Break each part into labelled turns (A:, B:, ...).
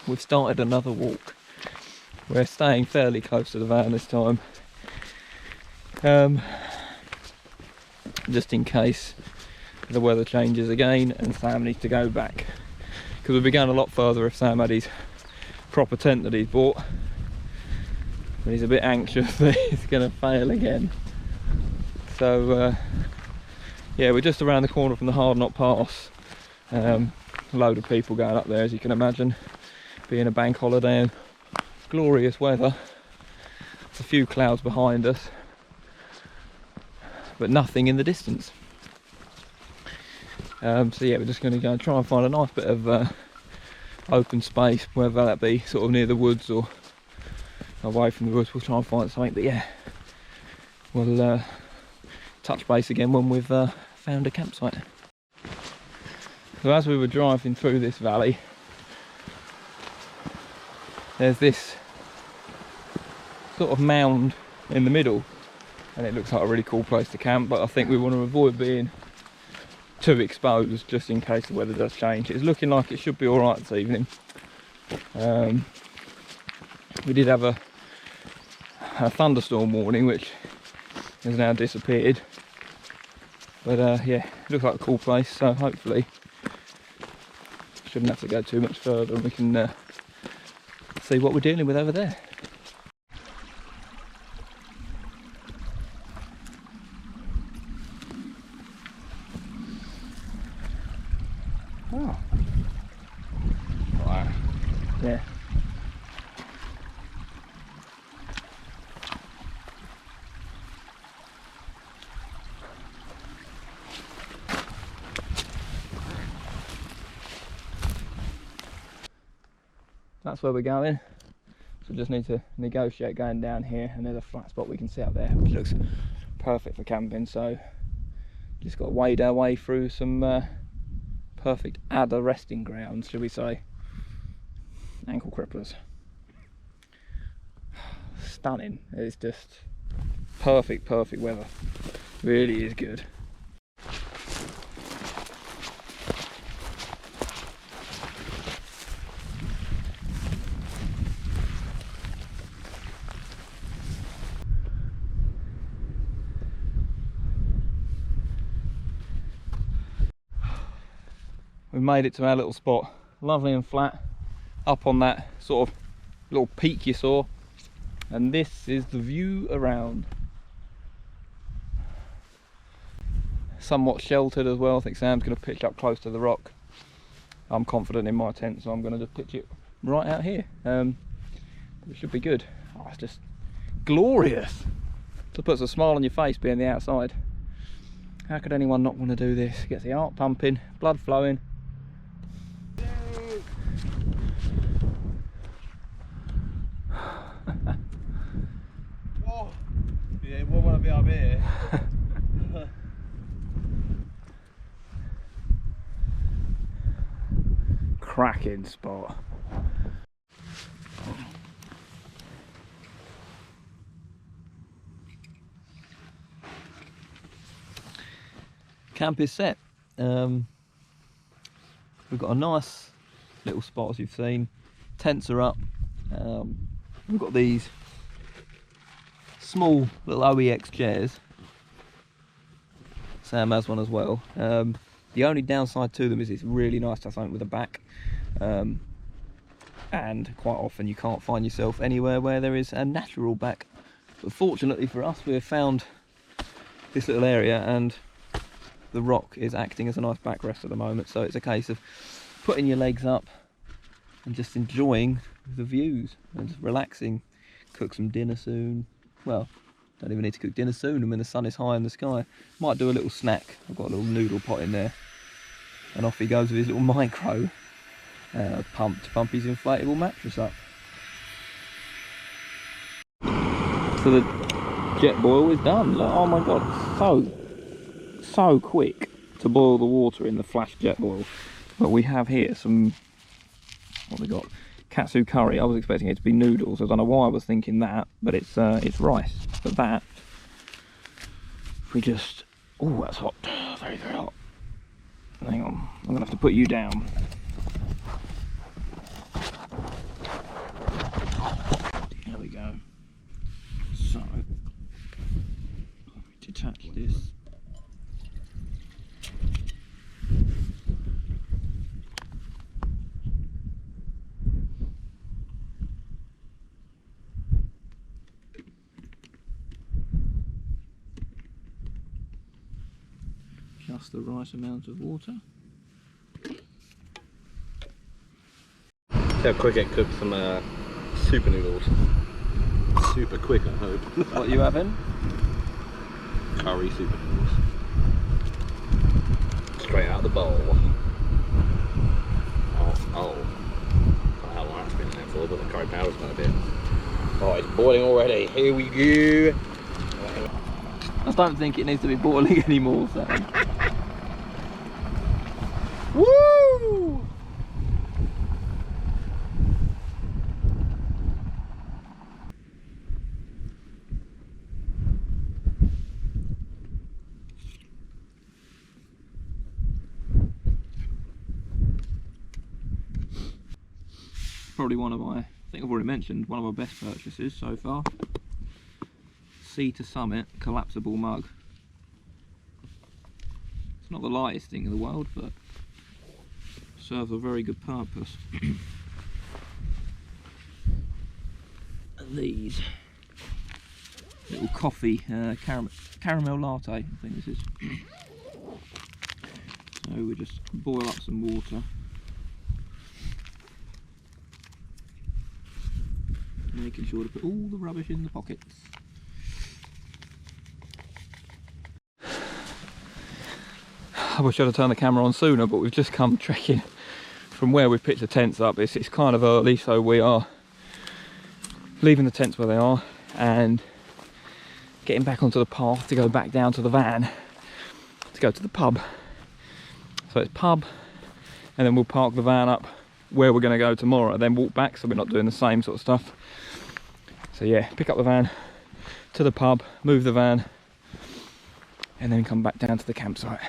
A: we've started another walk. We're staying fairly close to the van this time, just in case the weather changes again and Sam needs to go back, because we'd be going a lot further if Sam had his proper tent that he's bought, but he's a bit anxious that he's going to fail again. So yeah, we're just around the corner from the Knott Pass. A load of people going up there, as you can imagine, being a bank holiday and glorious weather. There's a few clouds behind us, but nothing in the distance. So yeah, we're just going to go and try and find a nice bit of open space, whether that be sort of near the woods or away from the woods. We'll try and find something, but yeah, we'll touch base again when we've found a campsite. So as we were driving through this valley, there's this sort of mound in the middle, and it looks like a really cool place to camp, but I think we want to avoid being too exposed just in case the weather does change. It's looking like it should be alright this evening. We did have a thunderstorm warning which has now disappeared, but yeah, it looks like a cool place, so hopefully shouldn't have to go too much further and we can see what we're dealing with over there. Oh. Wow. Yeah. That's where we're going, so we just need to negotiate going down here, and there's a flat spot we can see up there which looks perfect for camping, so just got to wade our way through some perfect adder resting grounds, shall we say. Ankle cripplers. Stunning. It's just perfect weather, really is good. We've made it to our little spot, lovely and flat, up on that sort of little peak you saw, and this is the view around. Somewhat sheltered as well. I think Sam's going to pitch up close to the rock. I'm confident in my tent, so I'm going to just pitch it right out here. It should be good. Oh, it's just glorious. It puts a smile on your face being the outside. How could anyone not want to do this? Gets the heart pumping, blood flowing.
B: Oh, yeah, we want to be up here.
A: Cracking spot. Camp is set. We've got a nice little spot, as you've seen. Tents are up. We've got these small little OEX chairs. Sam has one as well. The only downside to them is it's really nice to have something with a back, and quite often you can't find yourself anywhere where there is a natural back. But fortunately for us, we've found this little area, and the rock is acting as a nice backrest at the moment, so it's a case of putting your legs up and just enjoying the views and just relaxing. Cook some dinner soon. Well, don't even need to cook dinner soon when the sun is high in the sky. Might do a little snack. I've got a little noodle pot in there, and off he goes with his little micro pump to pump his inflatable mattress up. So the jet boil is done. Look, oh my god, so quick to boil the water in the flash jet boil. But we have here some, what have we got? Katsu curry. I was expecting it to be noodles. I don't know why I was thinking that, but it's rice. But that, we just, oh, that's hot, very hot. Hang on, I'm gonna have to put you down. this. Just the right amount of water.
B: See how quick it cooks some super noodles. Super quick, I hope.
A: What are you having?
B: Curry super noodles. Straight out of the bowl. Oh. I don't know how long that's been in there for, but the curry powder's got a bit. Oh, it's boiling already. Here we go.
A: I don't think it needs to be boiling anymore, Sam.
B: Woo!
A: Probably one of my, I think I've already mentioned, one of my best purchases so far. Sea to Summit collapsible mug. It's not the lightest thing in the world, but serves a very good purpose. And these little coffee caramel latte, I think this is. So we just boil up some water. Making sure to put all the rubbish in the pockets. I wish I'd have turned the camera on sooner, but we've just come trekking from where we've pitched the tents up. It's kind of early, so we are leaving the tents where they are and getting back onto the path to go back down to the van to go to the pub. So it's pub, and then we'll park the van up where we're going to go tomorrow, then walk back, so we're not doing the same sort of stuff. So yeah, pick up the van to the pub, move the van, and then come back down to the campsite.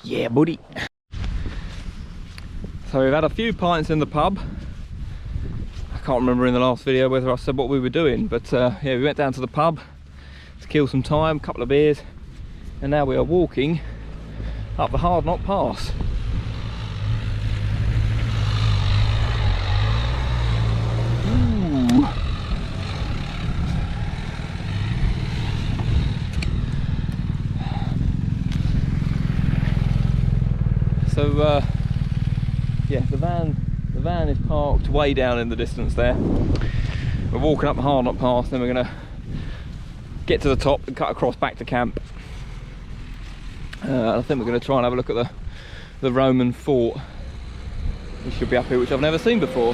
A: Yeah, buddy. So we've had a few pints in the pub. I can't remember in the last video whether I said what we were doing, but yeah, we went down to the pub to kill some time, a couple of beers, and now we are walking up the Hard Knott Pass. Ooh. So yeah, the van is parked way down in the distance there. We're walking up the Hard Knott Pass, then we're going to get to the top and cut across back to camp. I think we're going to try and have a look at the Roman fort. We should be up here, which I've never seen before.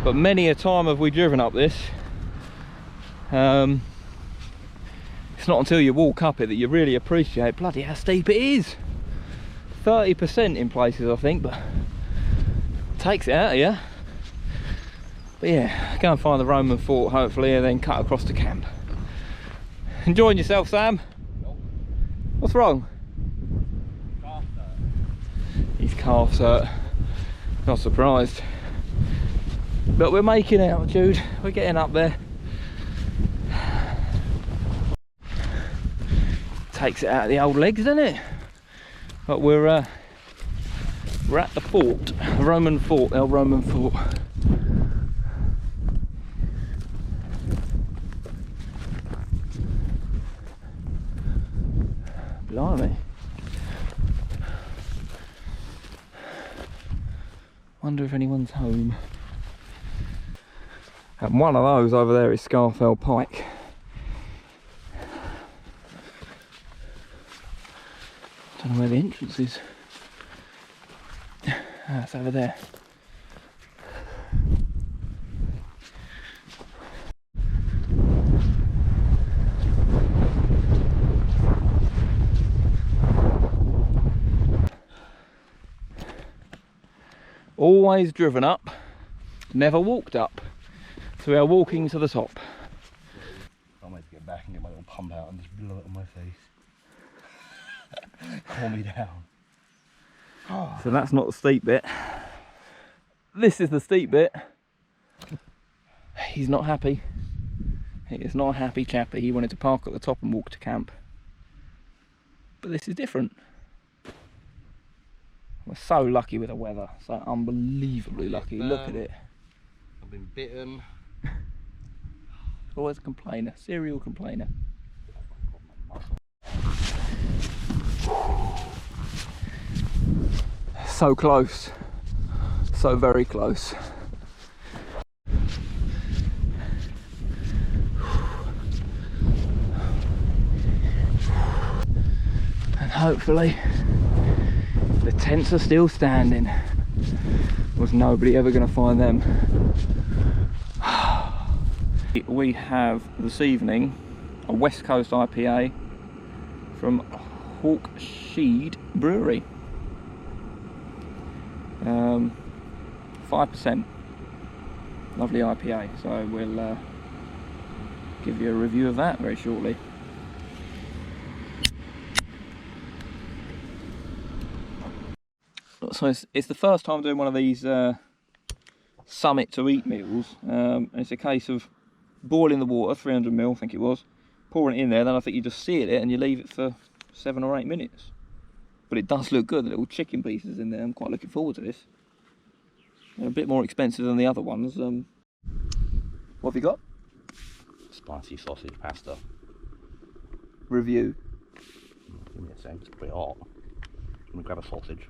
A: But many a time have we driven up this. It's not until you walk up it that you really appreciate bloody how steep it is. 30% in places, I think, but takes it out of you. But yeah, go and find the Roman fort hopefully, and then cut across to camp. Enjoying yourself, Sam?
B: Nope.
A: What's wrong?
B: Calf hurt.
A: His calf's hurt. Not surprised. But we're making out, Jude. We're getting up there. Takes it out of the old legs, doesn't it? But we're at the fort, the Roman fort, El Roman fort. Blimey. Wonder if anyone's home. And one of those over there is Scarfell Pike. Don't know where the entrance is. Ah, it's over there. Always driven up, never walked up. So we are walking to the top.
B: I'm going to get back and get my little pump out and just blow it on my face. Calm me down.
A: So that's not the steep bit. This is the steep bit. He's not happy. He is not a happy chappy. He wanted to park at the top and walk to camp. But this is different. We're so lucky with the weather. So unbelievably lucky. Look at it.
B: I've been bitten.
A: Always a complainer. Serial complainer. So close. So very close. And hopefully the tents are still standing. Was nobody ever going to find them? We have this evening a West Coast IPA from Hawksheed Brewery. 5%. Lovely IPA. So we'll give you a review of that very shortly. So it's the first time doing one of these summit to eat meals. It's a case of boiling the water, 300 ml, I think it was, pouring it in there, then I think you just seal it and you leave it for 7 or 8 minutes. But it does look good, the little chicken pieces in there. I'm quite looking forward to this. They're a bit more expensive than the other ones. What have you got?
B: Spicy sausage pasta.
A: Review.
B: Give me a sec, it's pretty hot. Let me grab a sausage.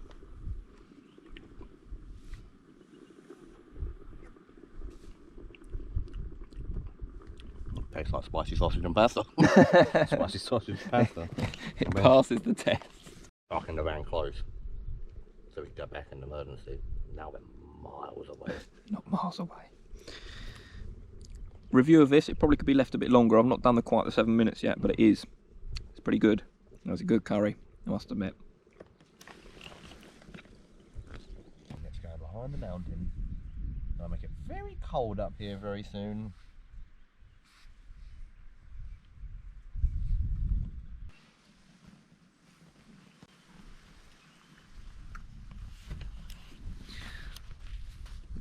B: Tastes like spicy sausage and pasta. Spicy sausage and pasta.
A: It passes the test.
B: Parking the van close, so we can go back in emergency. Now we're miles away.
A: Not miles away. Review of this, it probably could be left a bit longer. I've not done quite the 7 minutes yet, but it is. It's pretty good. That was a good curry, I must admit.
B: Let's go behind the mountain. I'll make it very cold up here very soon.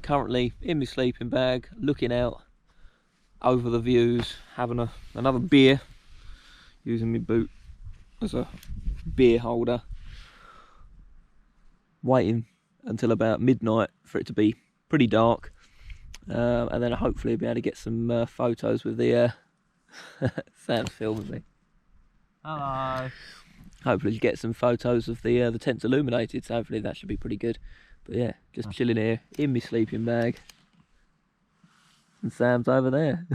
A: Currently in my sleeping bag, looking out over the views, having another beer, using my boot as a beer holder, waiting until about midnight for it to be pretty dark, and then hopefully be able to get some photos with the Sam's filming me.
B: Hello.
A: Hopefully get some photos of the tents illuminated, so hopefully that should be pretty good. But yeah, just chilling here in my sleeping bag. And Sam's over there.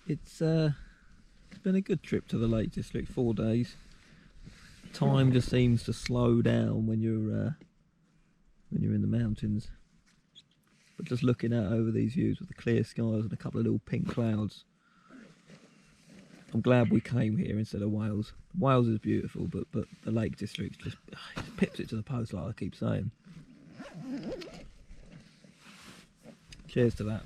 A: It's been a good trip to the Lake District, 4 days. Time just seems to slow down when you're in the mountains. But just looking out over these views with the clear skies and a couple of little pink clouds. I'm glad we came here instead of Wales. Wales is beautiful, but the Lake District just pips it to the post, like I keep saying. Cheers to that.